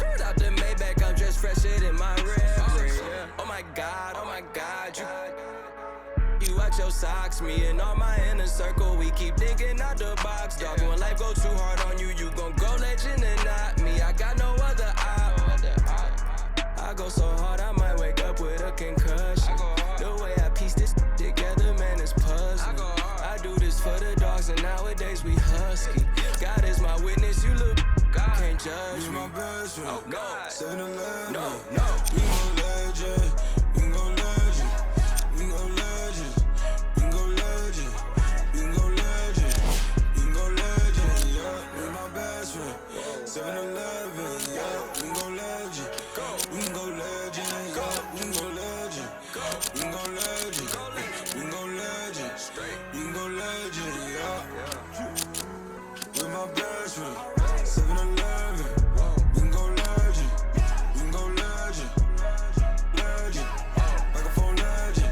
Straight out the Maybach, I'm just fresher than my rep. Oh my God, you watch your socks, me and all my inner circle, we keep thinking out the box. Dog, when life go too hard on you, you gon' go legend and not me. I got no other op. I go so hard, I might wake up with a concussion. The way I piece this together, man, it's puzzling. I do this for the dogs, and nowadays we husky. God is my witness, you look, can't judge me. My best friend. Oh God, 7-Eleven. no. We go legend. We go legend. We go legend. We go legend. We go legend. We go legend. Yeah, we my best friend. 7-Eleven. Yeah, we go legend. We go legend. Yeah, we go legend. We go legend. We go legend. We go legend. Yeah, with my best friend. 7-Eleven. We go legend. We go legend. Legend. Like a phone legend.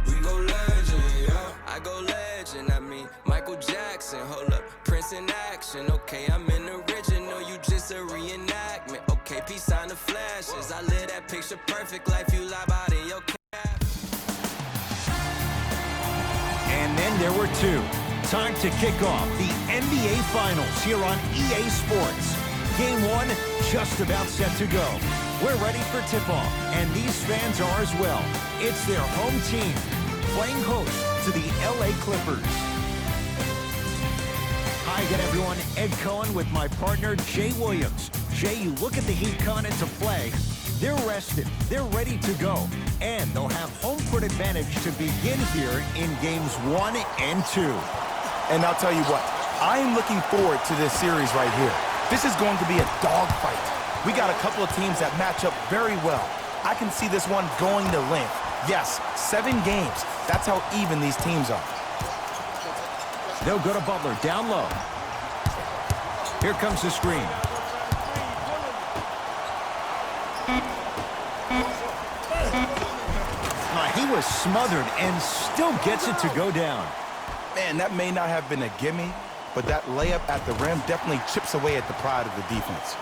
We go legend. Yeah. I go legend, I mean Michael Jackson. Hold up, Prince in action. Okay, I'm an original, you just a reenactment. Okay, peace sign the flashes. I live that picture perfect life, you live out in your cap. And then there were two. Time to kick off the NBA Finals here on EA Sports. Game 1 just about set to go. We're ready for tip-off, and these fans are as well. It's their home team playing host to the LA Clippers. Hi again, everyone. Ed Cohen with my partner, Jay Williams. Jay, you look at the Heat coming into play. They're rested. They're ready to go. And they'll have home court advantage to begin here in games 1 and 2. And I'll tell you what, I am looking forward to this series right here. This is going to be a dogfight. We got a couple of teams that match up very well. I can see this one going to length. Yes, 7 games. That's how even these teams are. They'll go to Butler, down low. Here comes the screen. He was smothered and still gets it to go down. Man, that may not have been a gimme, but that layup at the rim definitely chips away at the pride of the defense.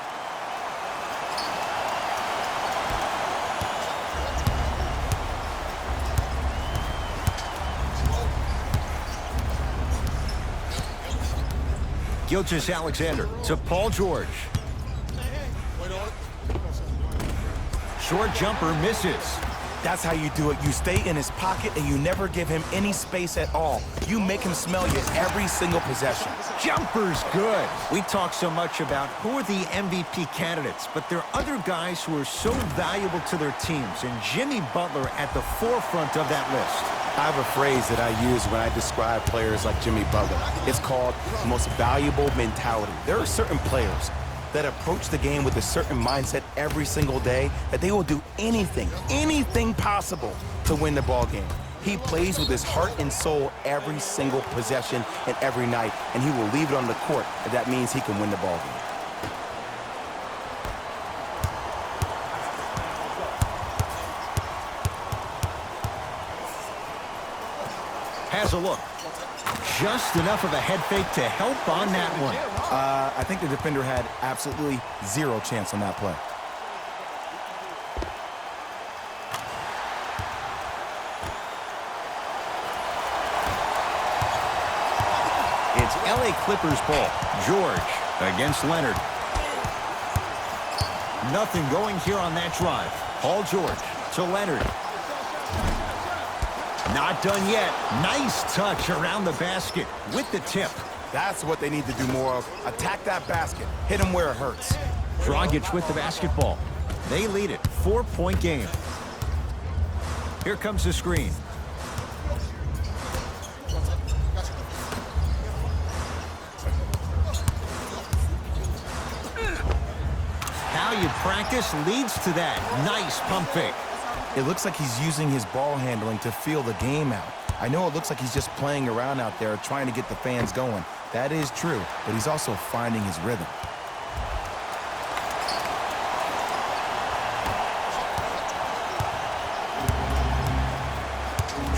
Gilgeous-Alexander to Paul George. Short jumper misses. That's how you do it. You stay in his pocket and you never give him any space at all. You make him smell you every single possession. Jumper's good. We talk so much about who are the MVP candidates, but there are other guys who are so valuable to their teams, and Jimmy Butler at the forefront of that list. I have a phrase that I use when I describe players like Jimmy Butler. It's called most valuable mentality. There are certain players that approach the game with a certain mindset every single day, that they will do anything possible to win the ball game. He plays with his heart and soul every single possession and every night, and he will leave it on the court if that means he can win the ball game. Has a look. Just enough of a head fake to help on that one. I think the defender had absolutely zero chance on that play. It's LA Clippers ball. George against Leonard. Nothing going here on that drive. Paul George to Leonard. Not done yet. Nice touch around the basket with the tip. That's what they need to do more of. Attack that basket. Hit him where it hurts. Dragic with the basketball. They lead it. 4-point game. Here comes the screen. How you practice leads to that. Nice pump fake. It looks like he's using his ball handling to feel the game out. I know it looks like he's just playing around out there trying to get the fans going. That is true, but he's also finding his rhythm.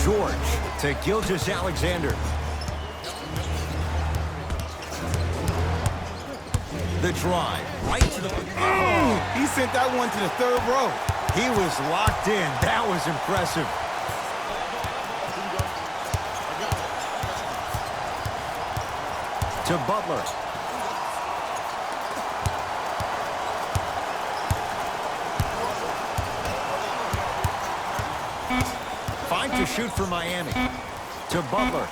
George to Gilgeous-Alexander. The drive, right to the... Oh, He sent that one to the third row. He was locked in. That was impressive. To Butler. Fine to shoot for Miami. To Butler.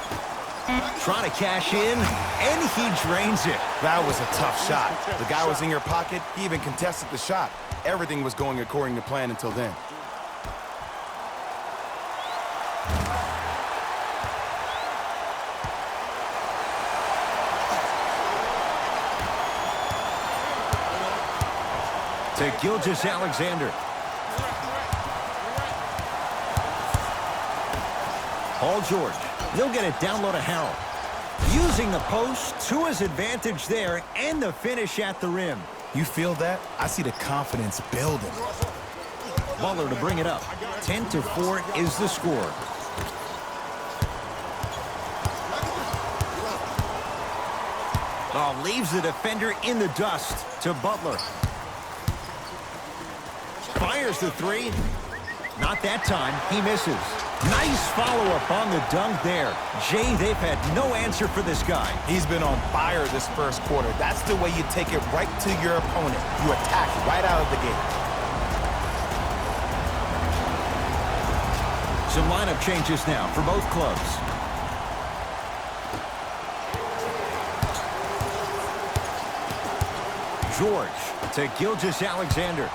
Trying to cash in, and he drains it. That was a tough shot. The guy was in your pocket. He even contested the shot. Everything was going according to plan until then. To Gilgeous-Alexander. Paul George. He'll get it down low to Harrell. Using the post to his advantage there, and the finish at the rim. You feel that? I see the confidence building. Butler to bring it up. 10-4 is the score. Oh, leaves the defender in the dust. To Butler. Fires the three. Not that time. He misses. Nice follow-up on the dunk there. Jay, they've had no answer for this guy. He's been on fire this first quarter. That's the way you take it right to your opponent. You attack right out of the gate. Some lineup changes now for both clubs. George to Gilgeous-Alexander.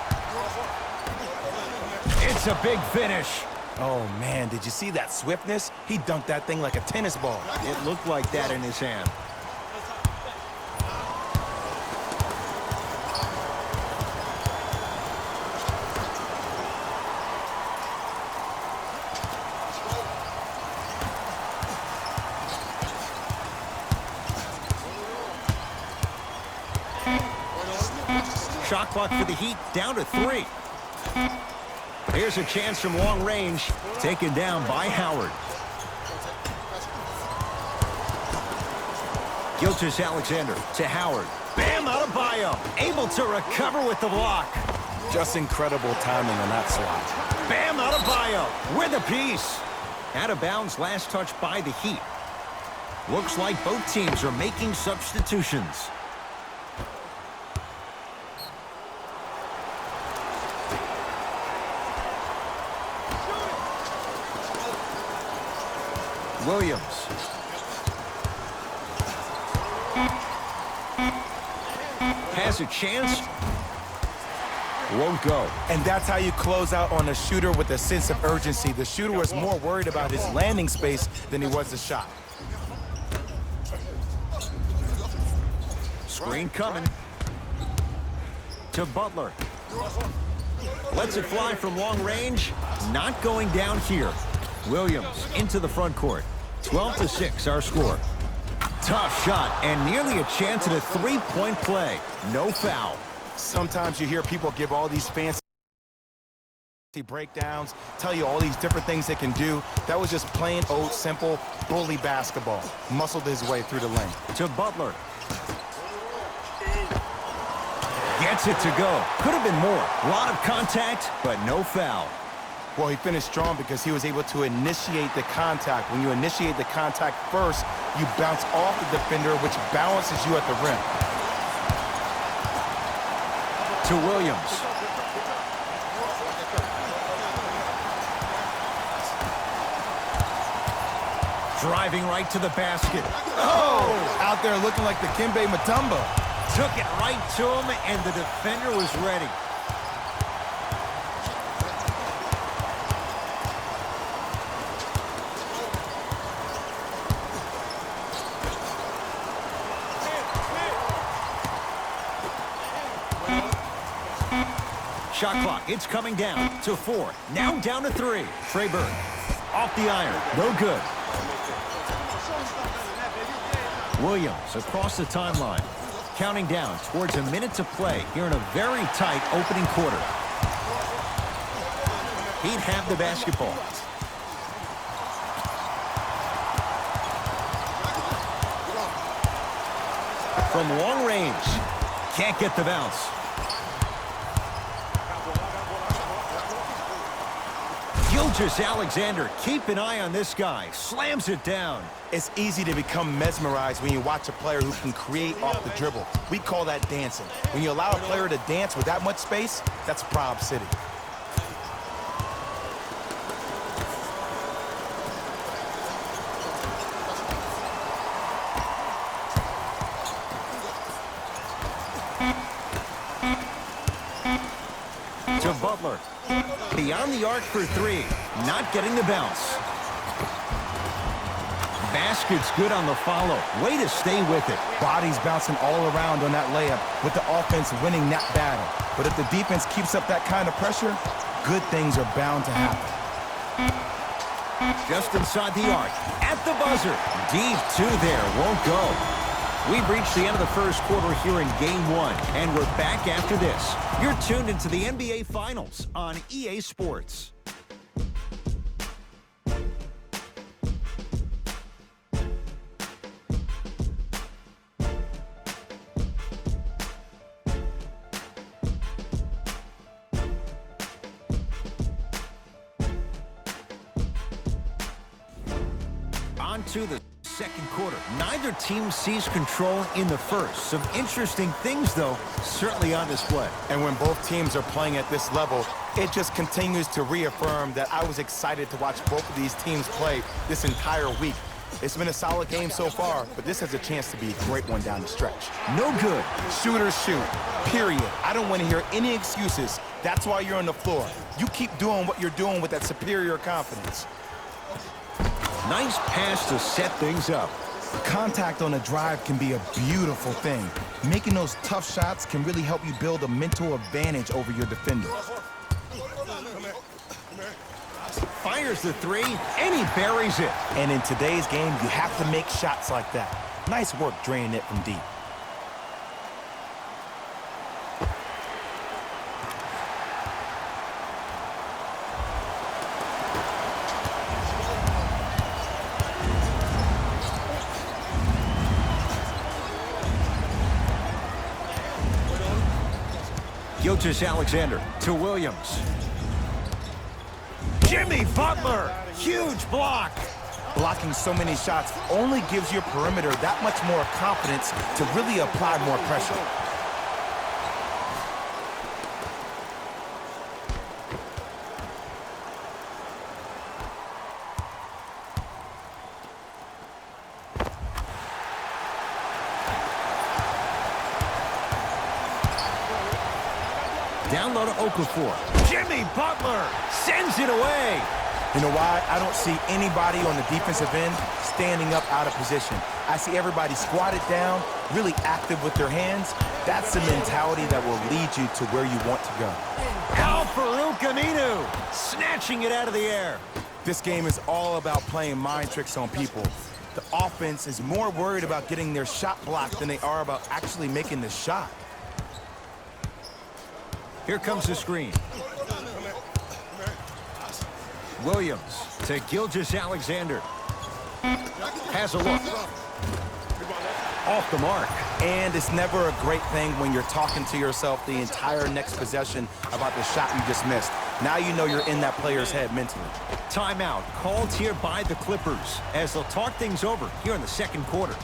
It's a big finish. Oh, man, did you see that swiftness? He dunked that thing like a tennis ball. It looked like that in his hand. Shot clock for the Heat, down to 3. Here's a chance from long range, taken down by Howard. Gilgeous-Alexander to Howard. Bam Adebayo, able to recover with the block. Just incredible timing on that swat. Bam Adebayo with a piece. Out of bounds, last touch by the Heat. Looks like both teams are making substitutions. Williams. Has a chance. Won't go. And that's how you close out on a shooter with a sense of urgency. The shooter was more worried about his landing space than he was the shot. Screen coming. To Butler. Lets it fly from long range. Not going down here. Williams into the front court. 12-6 our score. Tough shot and nearly a chance at a three-point play. No foul. Sometimes you hear people give all these fancy breakdowns, tell you all these different things they can do. That was just plain old simple bully basketball. Muscled his way through the lane. To Butler. Gets it to go. Could have been more. A lot of contact, but no foul. Well, he finished strong because he was able to initiate the contact. When you initiate the contact first, you bounce off the defender, which balances you at the rim. To Williams. Driving right to the basket. Oh! Out there looking like the Kimbe Mutombo. Took it right to him, and the defender was ready. Shot clock, it's coming down to 4. Now down to 3. Trey Burke off the iron, no good. Williams across the timeline. Counting down towards a minute to play here in a very tight opening quarter. He'd have the basketball. From long range. Can't get the bounce. Gilgeous-Alexander, keep an eye on this guy. Slams it down. It's easy to become mesmerized when you watch a player who can create off the dribble. We call that dancing. When you allow a player to dance with that much space, that's Prob City. To Butler. Beyond the arc for three. Not getting the bounce. Basket's good on the follow. Way to stay with it. Bodies bouncing all around on that layup with the offense winning that battle. But if the defense keeps up that kind of pressure, good things are bound to happen. Just inside the arc. At the buzzer. Deep two there. Won't go. We've reached the end of the first quarter here in Game 1, and we're back after this. You're tuned into the NBA Finals on EA Sports. On to the second quarter. Neither team sees control in the first. Some interesting things, though, certainly on display. And when both teams are playing at this level, it just continues to reaffirm that I was excited to watch both of these teams play this entire week. It's been a solid game so far, but this has a chance to be a great one down the stretch. No good. Shooters shoot, period. I don't want to hear any excuses. That's why you're on the floor. You keep doing what you're doing with that superior confidence. Nice pass to set things up. Contact on a drive can be a beautiful thing. Making those tough shots can really help you build a mental advantage over your defenders. Fires the three, and he buries it. And in today's game, you have to make shots like that. Nice work draining it from deep. Gilgeous-Alexander to Williams. Jimmy Butler, huge block. Blocking so many shots only gives your perimeter that much more confidence to really apply more pressure. Down low to Okafor. Jimmy Butler sends it away. You know why? I don't see anybody on the defensive end standing up out of position. I see everybody squatted down, really active with their hands. That's the mentality that will lead you to where you want to go. Al-Farouq Aminu snatching it out of the air. This game is all about playing mind tricks on people. The offense is more worried about getting their shot blocked than they are about actually making the shot. Here comes the screen. Williams to Gilgeous-Alexander. Has a look. Off the mark. And it's never a great thing when you're talking to yourself the entire next possession about the shot you just missed. Now you know you're in that player's head mentally. Timeout called here by the Clippers as they'll talk things over here in the second quarter.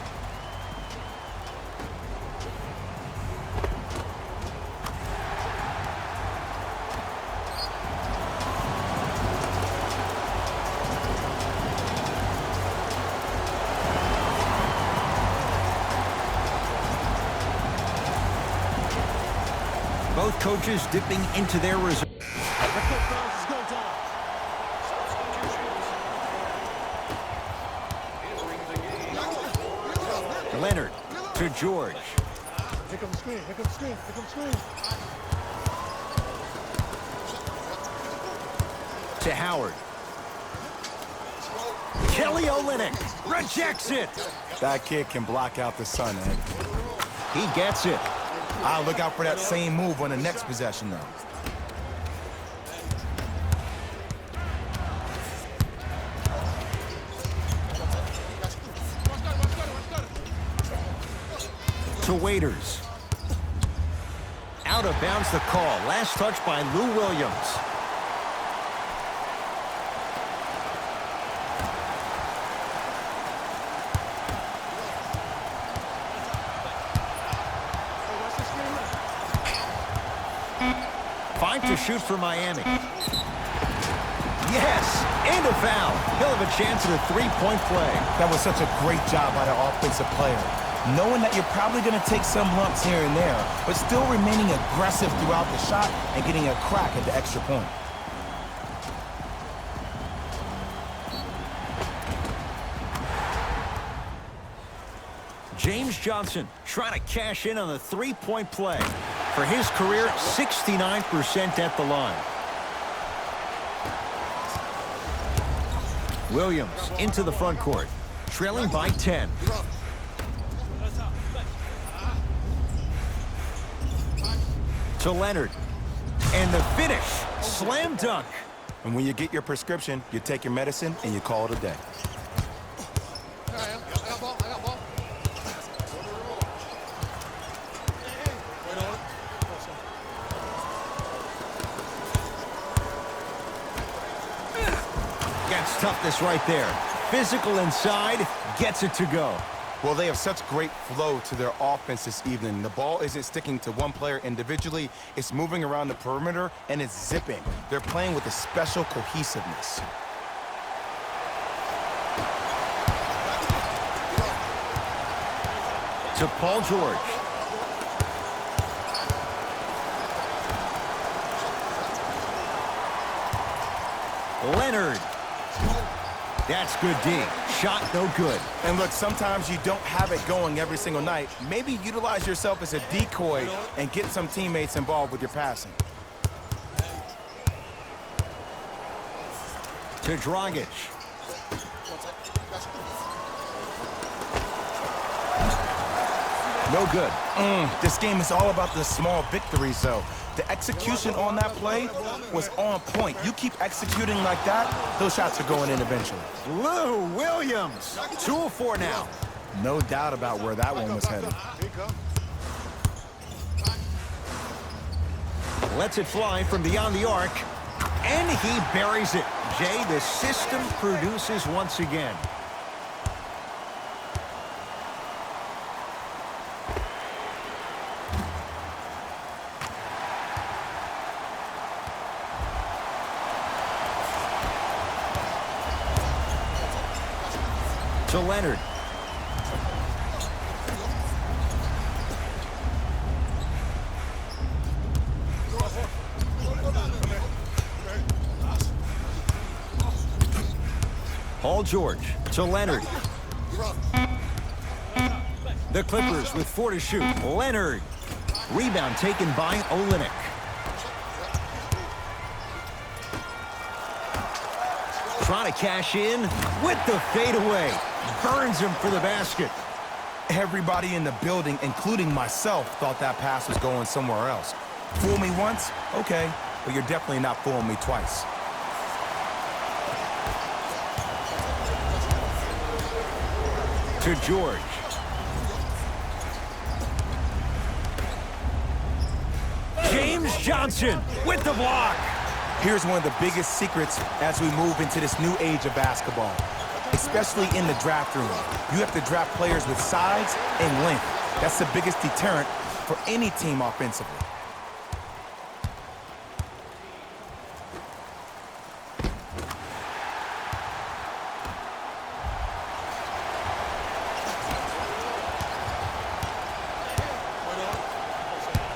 Both coaches dipping into their reserve. Leonard to George. Here comes the screen, here comes the screen, here comes the screen. To Howard. Kelly Olynyk rejects it. That kid can block out the sun, Ed. He gets it. I'll look out for that same move on the next possession, though. To Waiters. Out of bounds the call. Last touch by Lou Williams. Trying to shoot for Miami. Yes, and a foul. He'll have a chance at a three-point play. That was such a great job by the offensive player. Knowing that you're probably going to take some lumps here and there, but still remaining aggressive throughout the shot and getting a crack at the extra point. James Johnson trying to cash in on the three-point play. For his career, 69% at the line. Williams into the front court, trailing by 10. To Leonard. And the finish. Slam dunk. And when you get your prescription, you take your medicine and you call it a day. Gets toughness right there. Physical inside, gets it to go. Well, they have such great flow to their offense this evening. The ball isn't sticking to one player individually. It's moving around the perimeter, and it's zipping. They're playing with a special cohesiveness. To Paul George. Leonard. That's good D. Shot no good. And look, sometimes you don't have it going every single night. Maybe utilize yourself as a decoy and get some teammates involved with your passing. To Dragic. No good. This game is all about the small victories, though. The execution on that play was on point. You keep executing like that, those shots are going in eventually. Lou Williams. 2 of 4 now. No doubt about where that one was headed. Lets it fly from beyond the arc. And he buries it. Jay, the system produces once again. To Leonard. Paul George to Leonard. The Clippers with 4 to shoot. Leonard. Rebound taken by Olynyk. Trying to cash in with the fadeaway. Burns him for the basket. Everybody in the building, including myself, thought that pass was going somewhere else. Fool me once? Okay. But you're definitely not fooling me twice. To George. James Johnson with the block. Here's one of the biggest secrets as we move into this new age of basketball, especially in the draft room. You have to draft players with size and length. That's the biggest deterrent for any team offensively.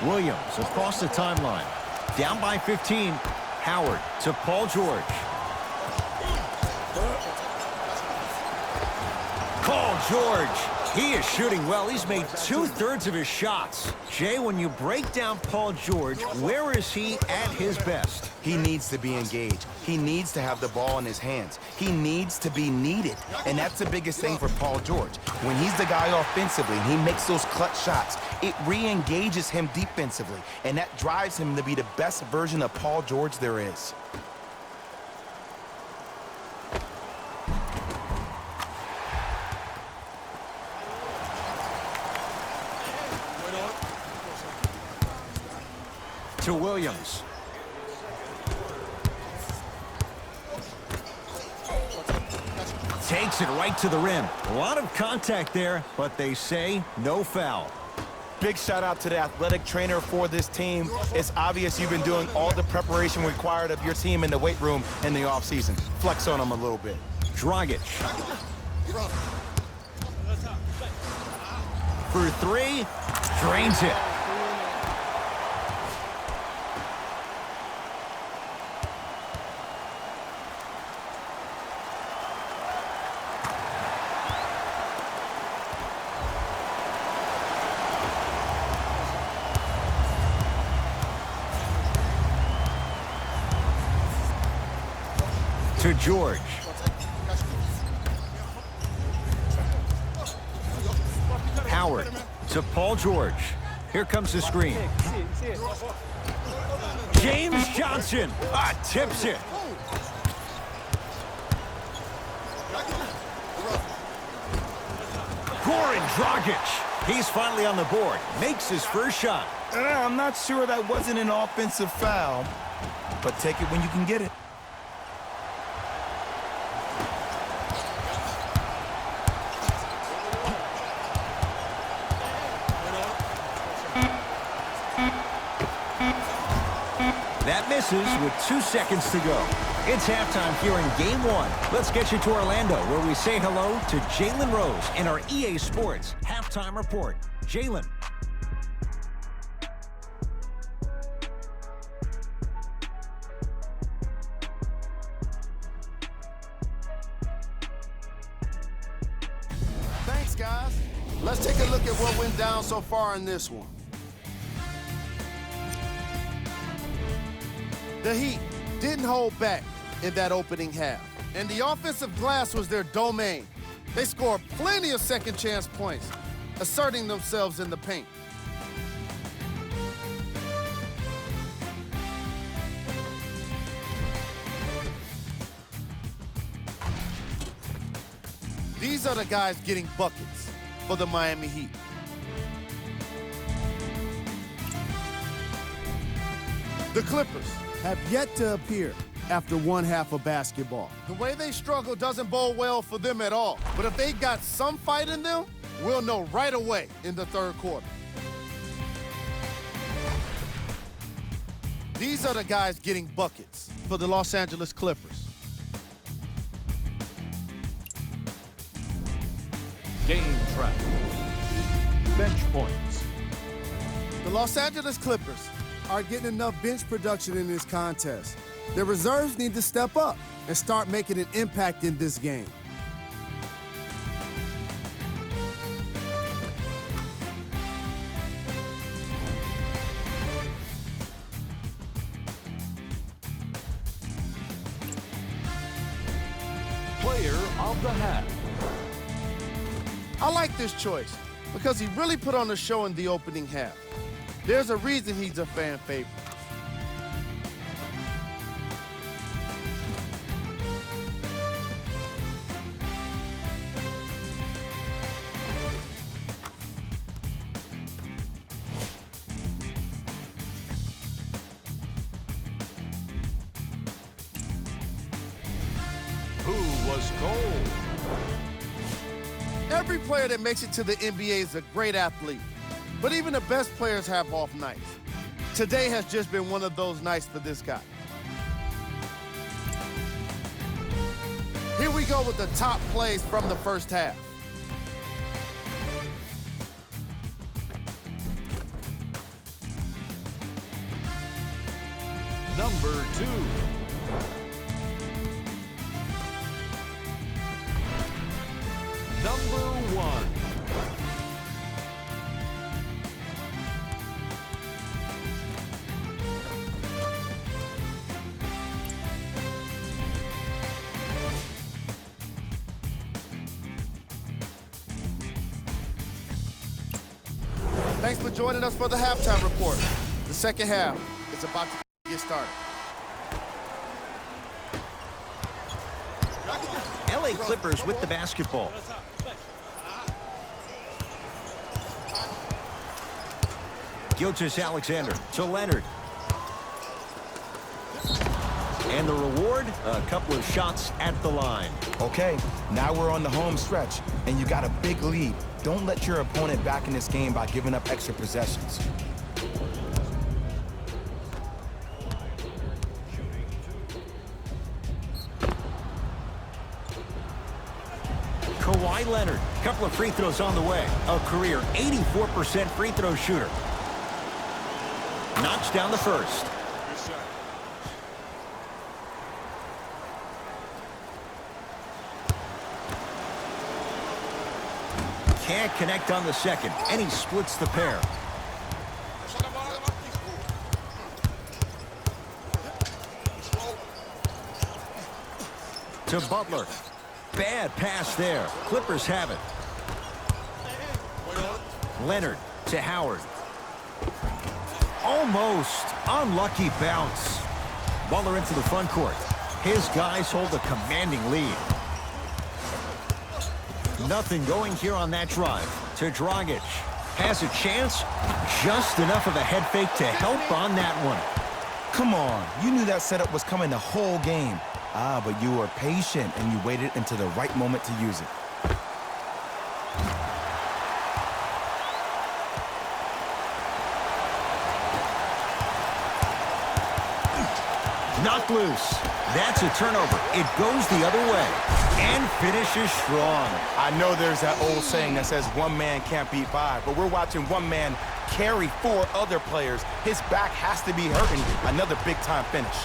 Williams across the timeline. Down by 15. Howard to Paul George. Paul George. He is shooting well. He's made 2/3 of his shots. Jay, when you break down Paul George, where is he at his best? He needs to be engaged. He needs to have the ball in his hands. He needs to be needed. And that's the biggest thing for Paul George. When he's the guy offensively and he makes those clutch shots, it re-engages him defensively. And that drives him to be the best version of Paul George there is. To Williams. Takes it right to the rim. A lot of contact there, but they say no foul. Big shout out to the athletic trainer for this team. It's obvious you've been doing all the preparation required of your team in the weight room in the offseason. Flex on them a little bit. Dragic. For three, drains it. To George. Howard to Paul George. Here comes the screen. James Johnson tips it. Goran Dragic. He's finally on the board. Makes his first shot. I'm not sure that wasn't an offensive foul, but take it when you can get it. That misses with 2 seconds to go. It's halftime here in Game 1. Let's get you to Orlando, where we say hello to Jalen Rose in our EA Sports Halftime Report. Jalen. Thanks, guys. Let's take a look at what went down so far in this one. The Heat didn't hold back in that opening half, and the offensive glass was their domain. They scored plenty of second-chance points, asserting themselves in the paint. These are the guys getting buckets for the Miami Heat. The Clippers have yet to appear after one half of basketball. The way they struggle doesn't bode well for them at all. But if they got some fight in them, we'll know right away in the third quarter. These are the guys getting buckets for the Los Angeles Clippers. Game trap. Bench points. The Los Angeles Clippers are getting enough bench production in this contest. Their reserves need to step up and start making an impact in this game. Player of the half. I like this choice because he really put on a show in the opening half. There's a reason he's a fan favorite. Who was cold? Every player that makes it to the NBA is a great athlete, but even the best players have off nights. Today has just been one of those nights for this guy. Here we go with the top plays from the first half. Number 2. Number 1. Thanks for joining us for the halftime report. The second half is about to get started. LA Clippers with the basketball. Gilgeous Alexander to Leonard. And the reward, a couple of shots at the line. Okay, now we're on the home stretch, and you got a big lead. Don't let your opponent back in this game by giving up extra possessions. Kawhi Leonard, couple of free throws on the way. A career 84% free throw shooter. Knocks down the first. Can't connect on the second, and he splits the pair. To Butler. Bad pass there. Clippers have it. Leonard to Howard. Almost. Unlucky bounce. Butler into the front court. His guys hold a commanding lead. Nothing going here on that drive. To Dragic. Has a chance. Just enough of a head fake to help on that one. Come on, you knew that setup was coming the whole game. But you were patient and you waited until the right moment to use it. Knocked loose. That's a turnover. It goes the other way. And finishes strong. I know there's that old saying that says one man can't beat five, but we're watching one man carry four other players. His back has to be hurting. Another big-time finish.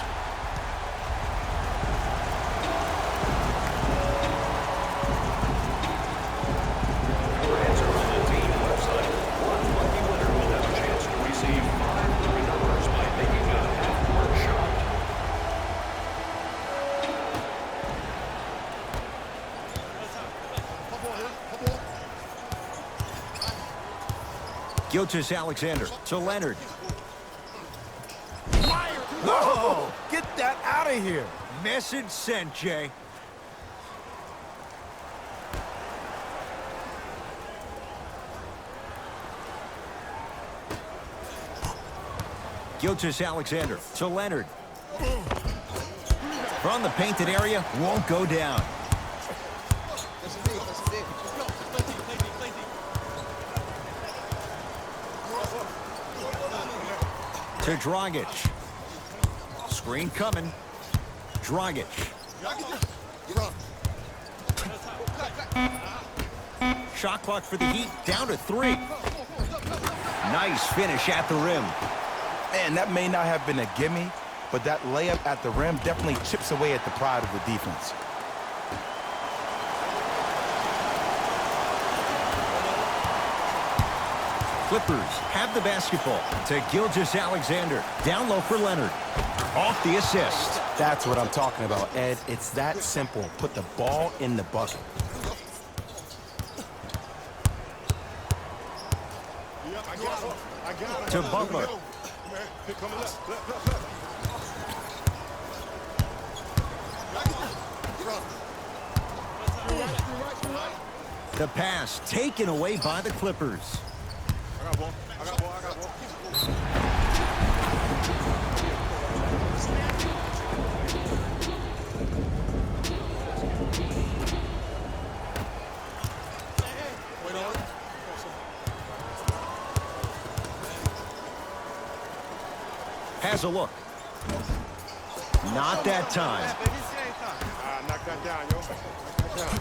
Gilgeous-Alexander to Leonard. Whoa! Get that out of here! Message sent, Jay. Gilgeous-Alexander to Leonard. From the painted area, won't go down. To Dragic. Screen coming. Dragic. Shot clock for the Heat, down to 3. Nice finish at the rim. Man, that may not have been a gimme, but that layup at the rim definitely chips away at the pride of the defense. Clippers have the basketball to Gilgeous-Alexander. Down low for Leonard. Off the assist. That's what I'm talking about, Ed. It's that simple. Put the ball in the bucket. To Butler. The pass taken away by the Clippers. Has a look. Not that time. Knock that down, yo. Knock that down.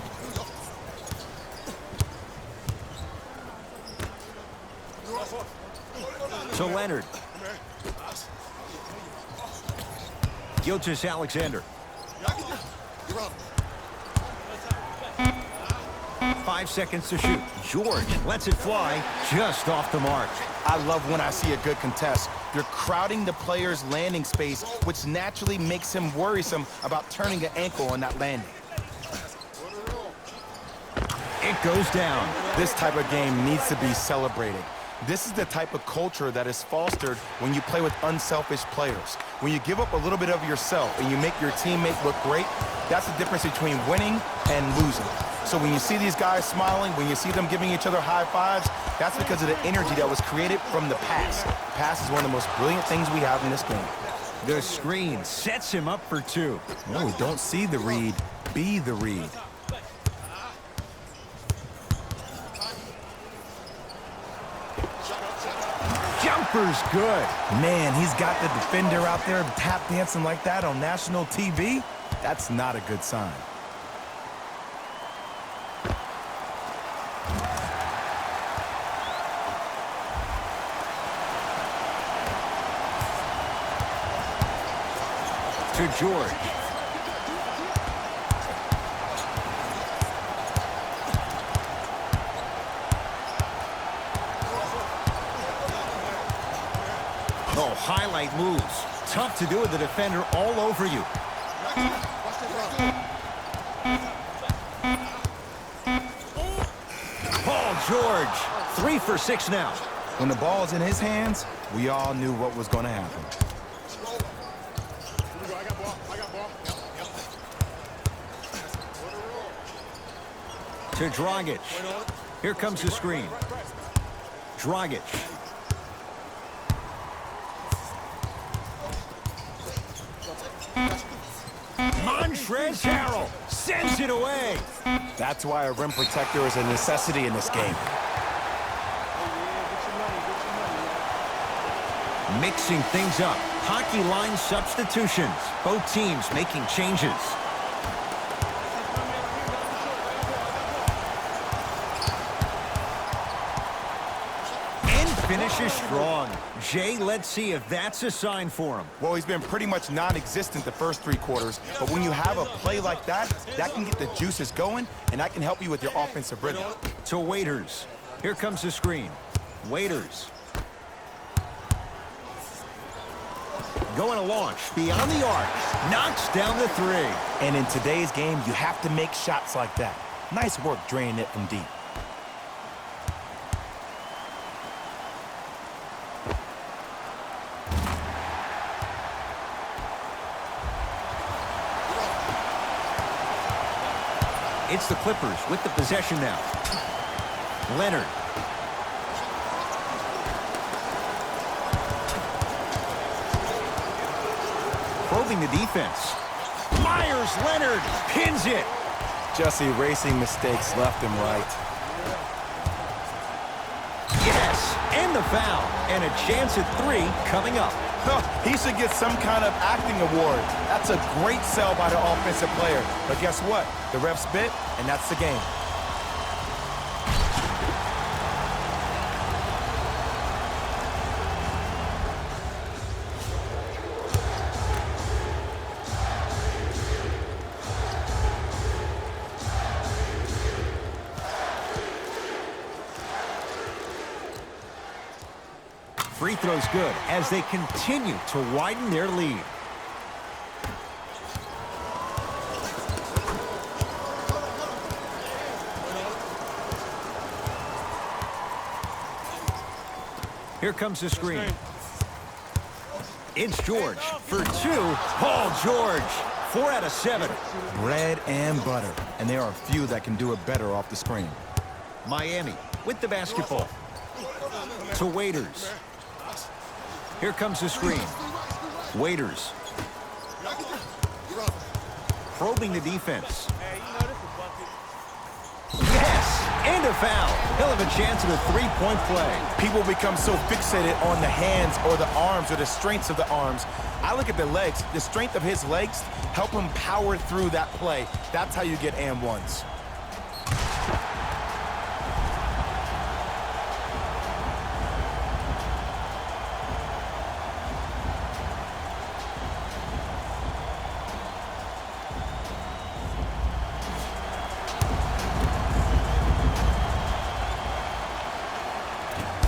To Leonard. Gilgeous-Alexander. 5 seconds to shoot. George lets it fly just off the mark. I love when I see a good contest. They're crowding the player's landing space, which naturally makes him worrisome about turning an ankle on that landing. It goes down. This type of game needs to be celebrated. This is the type of culture that is fostered when you play with unselfish players. When you give up a little bit of yourself and you make your teammate look great, that's the difference between winning and losing. So when you see these guys smiling, when you see them giving each other high fives, that's because of the energy that was created from the pass. Pass is one of the most brilliant things we have in this game. The screen sets him up for 2. No, don't see the read, be the read. Jumper's good. Man, he's got the defender out there tap dancing like that on national TV. That's not a good sign. To George. Oh, highlight moves. Tough to do with the defender all over you. Paul George, 3 for 6 now. When the ball's in his hands, we all knew what was going to happen. To Dragic. Here comes the screen. Dragic. Montrezl Harrell sends it away. That's why a rim protector is a necessity in this game. Mixing things up. Hockey line substitutions. Both teams making changes. Finishes strong. Jay, let's see if that's a sign for him. Well, he's been pretty much non-existent the first 3 quarters, but when you have a play like that, that can get the juices going, and that can help you with your offensive rhythm. To Waiters. Here comes the screen. Waiters. Going to launch beyond the arc. Knocks down the 3. And in today's game, you have to make shots like that. Nice work draining it from deep. It's the Clippers with the possession now. Leonard. Probing the defense. Myers Leonard pins it. Just erasing mistakes left and right. Yes, and the foul. And a chance at 3 coming up. He should get some kind of acting award. That's a great sell by the offensive player. But guess what? The ref spit, and that's the game. Free throw's good as they continue to widen their lead. Here comes the screen. It's George for 2. Paul George, 4 out of 7. Bread and butter. And there are few that can do it better off the screen. Miami with the basketball. To Waiters. Here comes the screen. Waiters. Probing the defense. Yes, and a foul. He'll have a chance at a 3-point play. People become so fixated on the hands or the arms or the strengths of the arms. I look at the legs. The strength of his legs help him power through that play. That's how you get and ones.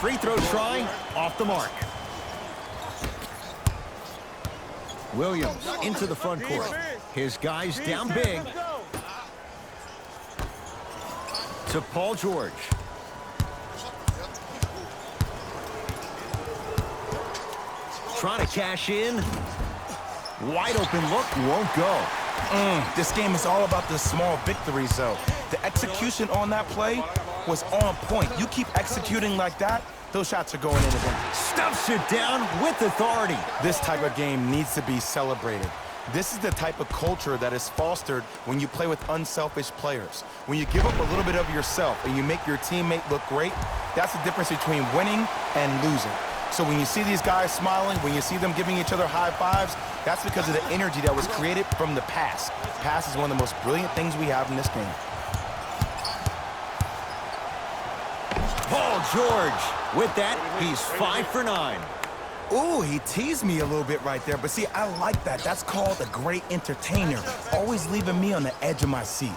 Free throw try, off the mark. Williams into the front court. His guys down big. To Paul George. Trying to cash in. Wide open look, won't go. This game is all about the small victories, though. The execution on that play was on point. You keep executing like that, those shots are going in again. Stuffs it down with authority. This type of game needs to be celebrated. This is the type of culture that is fostered when you play with unselfish players. When you give up a little bit of yourself and you make your teammate look great, that's the difference between winning and losing. So when you see these guys smiling, when you see them giving each other high fives, that's because of the energy that was created from the pass. Pass is one of the most brilliant things we have in this game. Paul George. With that, he's 5 for 9. Ooh, he teased me a little bit right there, but see, I like that. That's called a great entertainer. Always leaving me on the edge of my seat.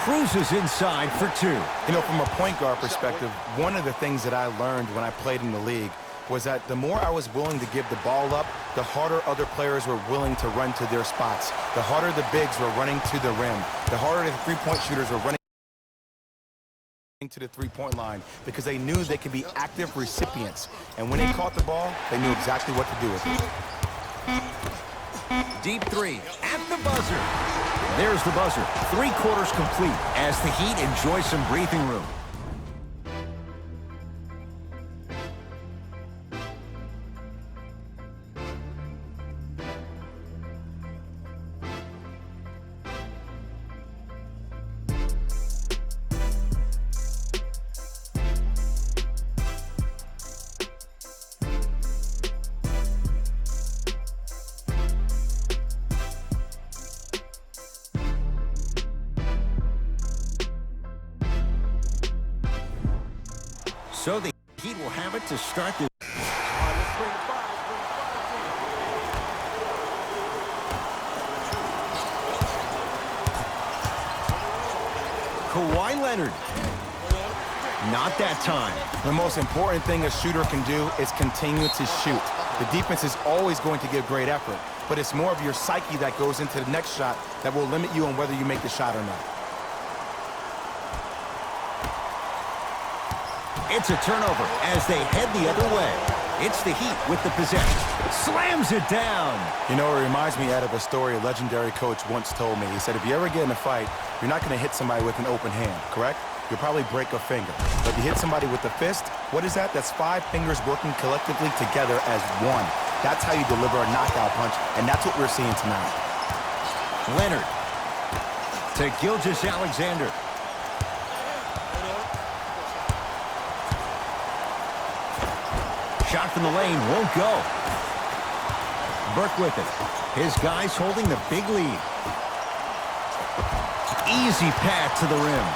Cruises inside for 2. You know, from a point guard perspective, one of the things that I learned when I played in the league was that the more I was willing to give the ball up, the harder other players were willing to run to their spots. The harder the bigs were running to the rim. The harder the three-point shooters were running to the three-point line because they knew they could be active recipients. And when they caught the ball, they knew exactly what to do with it. Deep 3 at the buzzer. There's the buzzer. 3 quarters complete as the Heat enjoy some breathing room. So the Heat will have it to start this. Kawhi Leonard. Not that time. The most important thing a shooter can do is continue to shoot. The defense is always going to give great effort, but it's more of your psyche that goes into the next shot that will limit you on whether you make the shot or not. It's a turnover as they head the other way. It's the Heat with the possession. Slams it down. You know, it reminds me, Ed, of a story a legendary coach once told me. He said, if you ever get in a fight, you're not going to hit somebody with an open hand, correct? You'll probably break a finger. But if you hit somebody with a fist, what is that? That's 5 fingers working collectively together as one. That's how you deliver a knockout punch, and that's what we're seeing tonight. Leonard to Gilgeous-Alexander. Shot from the lane won't go. Burke with it. His guys holding the big lead. Easy path to the rim.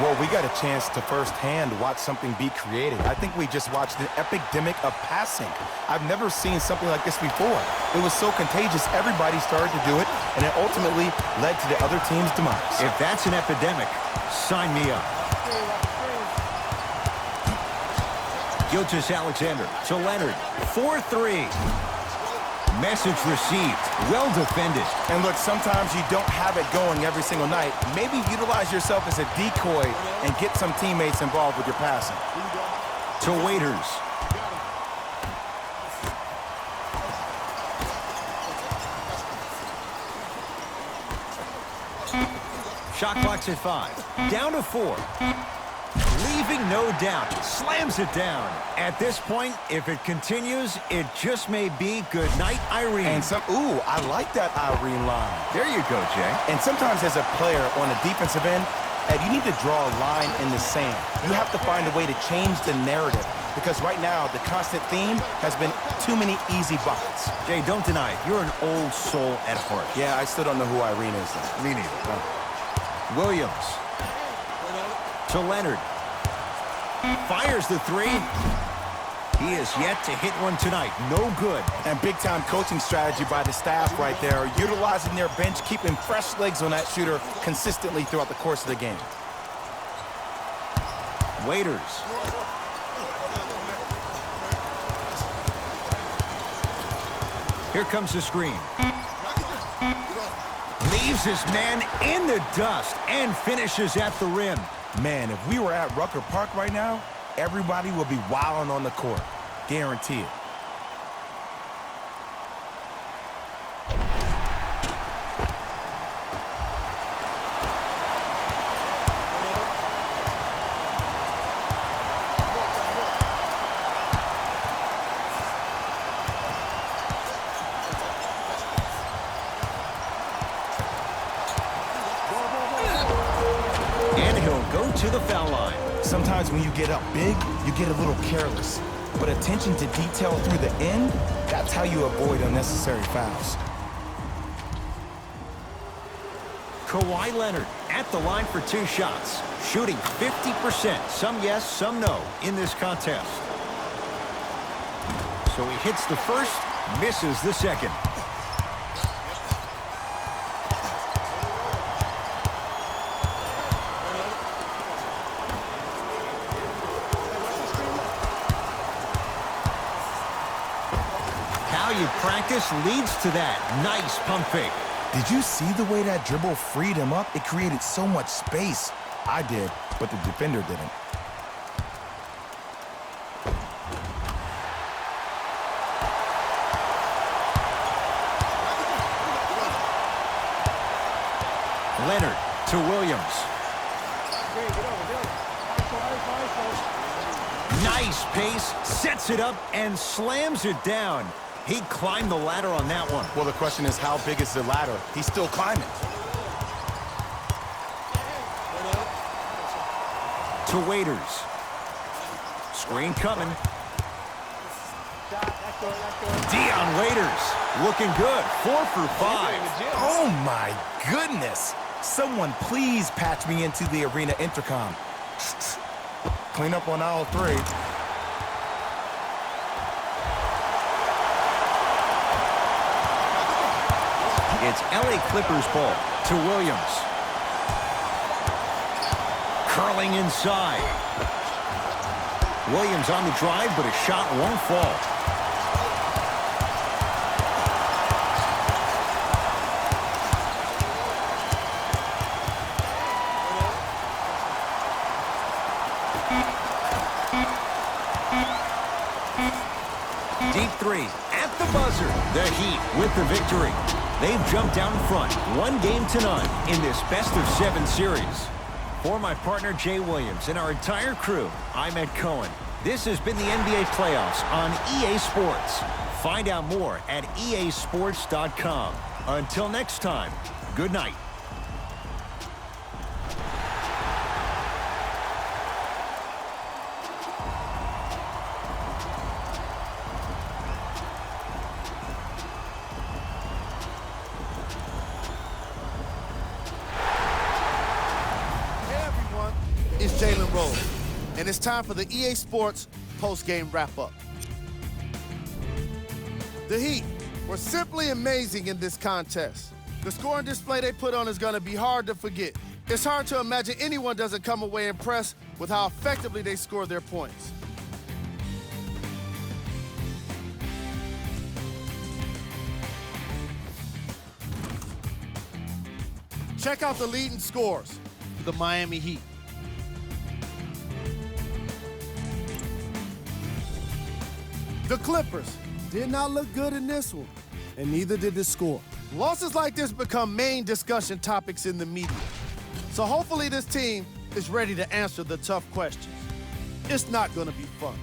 Well, we got a chance to firsthand watch something be created. I think we just watched an epidemic of passing. I've never seen something like this before. It was so contagious, everybody started to do it, and it ultimately led to the other team's demise. If that's an epidemic, sign me up. Gilgeous-Alexander to Leonard. 4-3. Message received. Well defended. And look, sometimes you don't have it going every single night. Maybe utilize yourself as a decoy and get some teammates involved with your passing. To Waiters. Shot clock's at 5. Down to 4. Leaving no doubt. Slams it down. At this point, if it continues, it just may be good night, Irene. And ooh, I like that Irene line. There you go, Jay. And sometimes as a player on the defensive end, Ed, you need to draw a line in the sand. You have to find a way to change the narrative because right now the constant theme has been too many easy buckets. Jay, don't deny it. You're an old soul at heart. Yeah, I still don't know who Irene is, though. Me neither. No. Williams to Leonard. Fires the 3. He is yet to hit one tonight. No good. And big-time coaching strategy by the staff right there, utilizing their bench, keeping fresh legs on that shooter consistently throughout the course of the game. Waiters. Here comes the screen. Leaves his man in the dust and finishes at the rim. Man, if we were at Rucker Park right now, everybody would be wilding on the court. Guarantee it. to the foul line. Sometimes when you get up big, you get a little careless. But attention to detail through the end, that's how you avoid unnecessary fouls. Kawhi Leonard at the line for 2 shots, shooting 50%. Some yes, some no in this contest. So he hits the first, misses the second. How you practice leads to that. Nice pump fake. Did you see the way that dribble freed him up? It created so much space. I did, but the defender didn't. Leonard to Williams. Nice pace, sets it up, and slams it down. He climbed the ladder on that one. Well, the question is, how big is the ladder? He's still climbing. To Waiters. Screen coming. Dion Waiters looking good. 4 for 5. Oh, my goodness. Someone please patch me into the arena intercom. Clean up on aisle 3. It's LA Clippers ball to Williams. Curling inside. Williams on the drive, but a shot won't fall. Deep 3 at the buzzer. The Heat with the victory. They've jumped out in front, 1-0 in this best-of-7 series. For my partner, Jay Williams, and our entire crew, I'm Ed Cohen. This has been the NBA playoffs on EA Sports. Find out more at easports.com. Until next time, good night. It's Jalen Rose, and it's time for the EA Sports post-game wrap-up. The Heat were simply amazing in this contest. The scoring display they put on is going to be hard to forget. It's hard to imagine anyone doesn't come away impressed with how effectively they score their points. Check out the leading scores for the Miami Heat. The Clippers did not look good in this one, and neither did the score. Losses like this become main discussion topics in the media. So hopefully this team is ready to answer the tough questions. It's not going to be fun.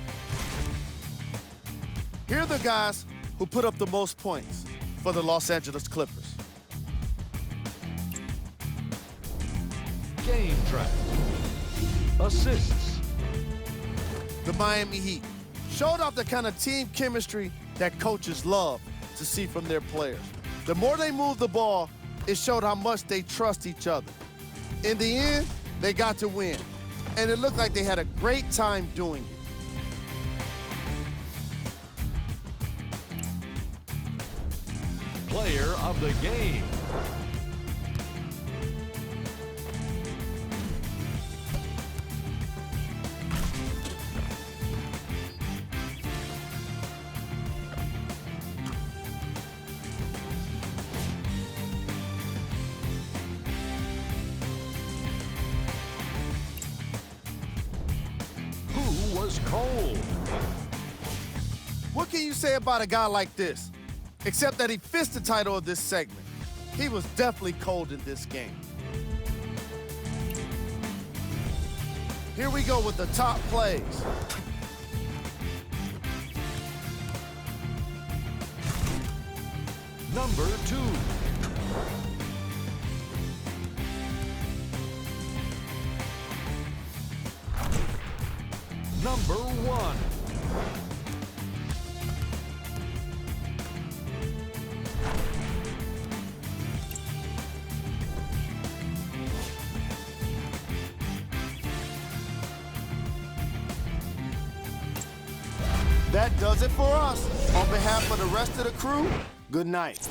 Here are the guys who put up the most points for the Los Angeles Clippers. Game track. Assists. The Miami Heat showed off the kind of team chemistry that coaches love to see from their players. The more they moved the ball, it showed how much they trust each other. In the end, they got to win, and it looked like they had a great time doing it. Player of the game. Who was cold? What can you say about a guy like this? Except that he fits the title of this segment. He was definitely cold in this game. Here we go with the top plays. Number 2. number 1. That does it for us. On behalf of the rest of the crew, good night.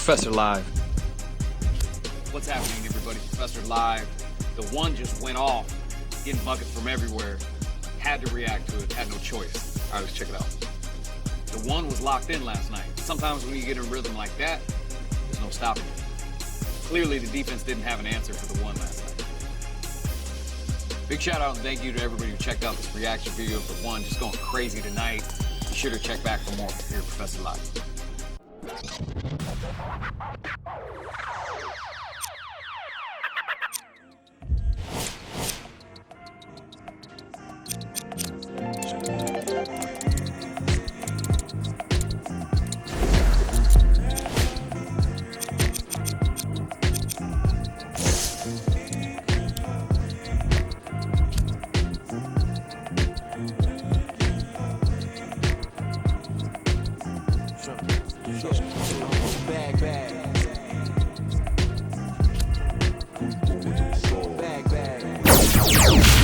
Professor Live. What's happening, everybody? Professor Live. The one just went off, getting buckets from everywhere. Had to react to it, had no choice. All right, let's check it out. The one was locked in last night. Sometimes when you get in a rhythm like that, there's no stopping it. Clearly, the defense didn't have an answer for the one last night. Big shout out and thank you to everybody who checked out this reaction video of the one just going crazy tonight. Be sure to check back for more here at Professor Live.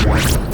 Bag.